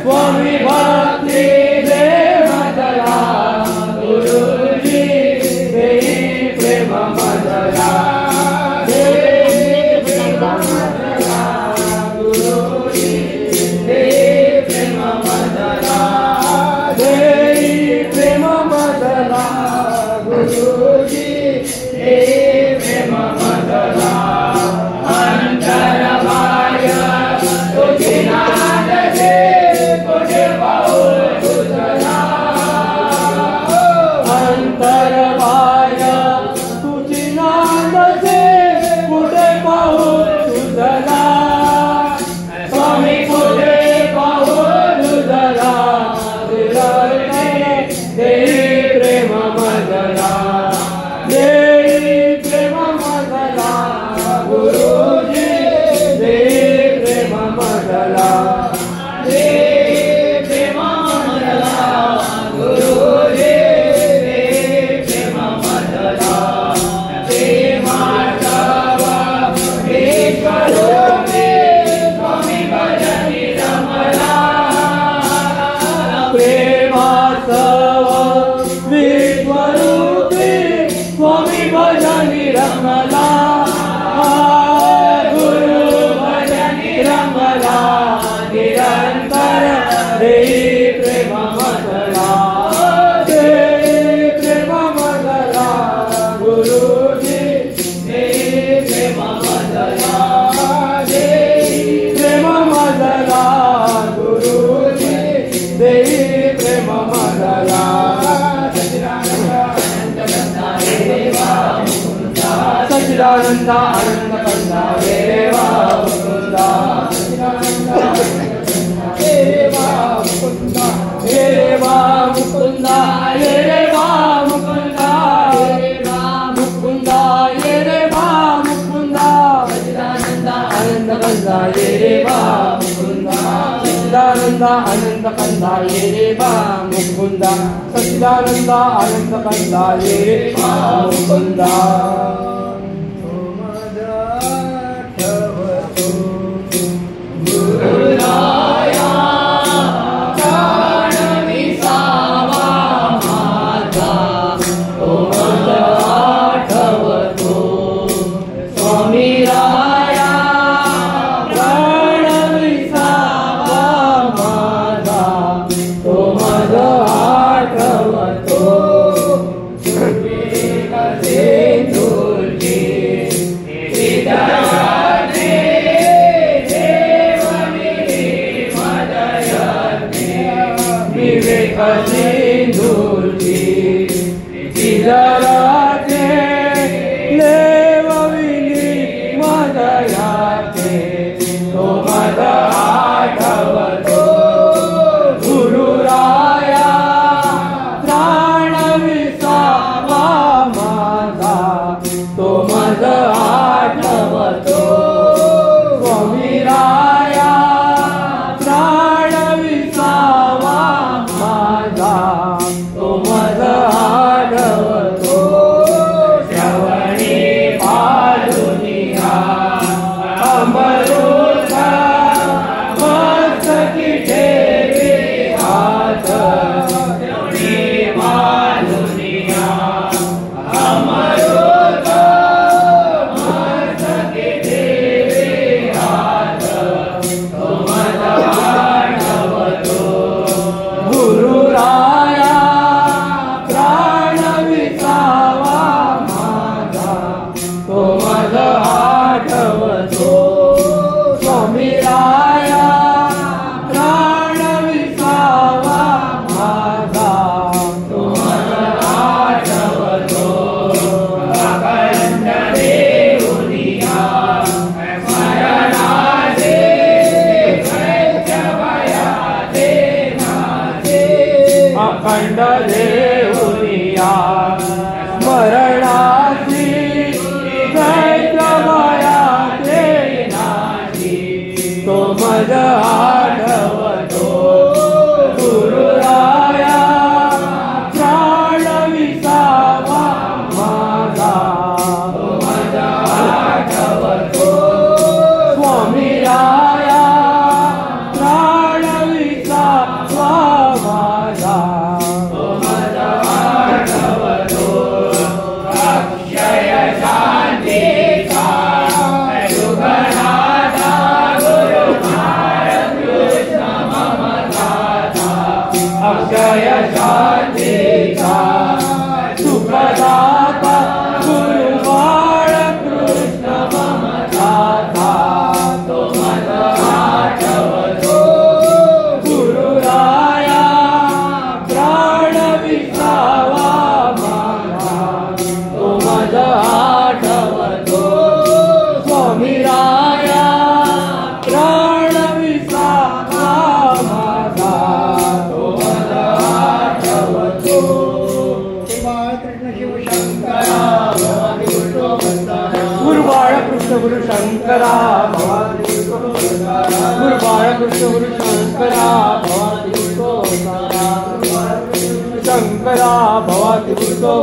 स्वामी भक्ती दे मजला गुरुजी देई प्रेम मजला देई प्रेम मजला गुरुजी देई प्रेम मजला देई प्रेम मजला गुरुजी देई प्रेम मजला अंतर बाह्य तुझी नाद दे कुठे पाहू तुझला अंतर बाह्य तुझी नाद दे कुठे पाहू तुझला स्वामी कुठे पाहू तुझला देई प्रेम मजला देई प्रेम मजला गुरुजी देई प्रेम मजला देई प्रेम मजला गुरुजी देई प्रेम मजला प्रेमातव विश्वरूपी स्वामी भजनी रमला प्रेमातव विश्वरूपी स्वामी भजनी रमला गुरु भजनी रमला निरंतर देई प्रेम मजला देई प्रेम मजला गुरुजी देई प्रेम मजला देई प्रेम मजला गुरुजी देई प्रेम मजला सच्चिदानंद आनंद कंदा देवा मुकुंदा देवा मुकुंदा देवा मुकुंदा देवा मुकुंदा देवा मुकुंदा देवा मुकुंदा सच्चिदानंद आनंद कंदा देवा मुकुंदा सच्चिदानंद आनंद कंदा देवा मुकुंदा सच्चिदानंद आनंद कंदा देवा मुकुंदा गुरुराया प्राण विसावा माझा तो मज आठवतो स्वामी राया प्राण विसावा माझा तो मज आठवतो कसे तुझी विवेक सिंधूची चिदराचे लेवविली मदयाचे तो मद आठवतो गुरुराया प्राण विसावा माझा तो मद आठवतो स्वामी राया प्राण विसावा माझा तो मज आठवतो श्रवणी पालुनिया अमृत मस्तकी ठेवी हात श्रवणी पालुनिया अमृत मस्तकी ठेवी हात तो मज आठवतो गुरुराया प्राण विसावा माझा तो मज आठवतो स्वामी राया प्राण विसावा माझा तो मज आठवतो अखंड देऊनिया स्मरणाचे वयाचे नाचे अखंड देऊनिया स्मरणाची वयाचे नाची तो मज आठवतो गुरुराया प्राण विसावा माझा तो मज आठवतो स्वामी राया प्राण विसावा जय शांतीचा सुखदाता गुरु बाळ कृष्ण ममताचा तो मज आठवतो गुरुराया प्राण विसावा माझा तो मज आठवतो स्वामी राया प्राण विसावा माझा तो मज आठवतो गुरु बाळकृष्ण गुरु शंकरा भवानी गुरु बाळकृष्ण गुरु शंकरा भवानी शंकरा भवानी गुरु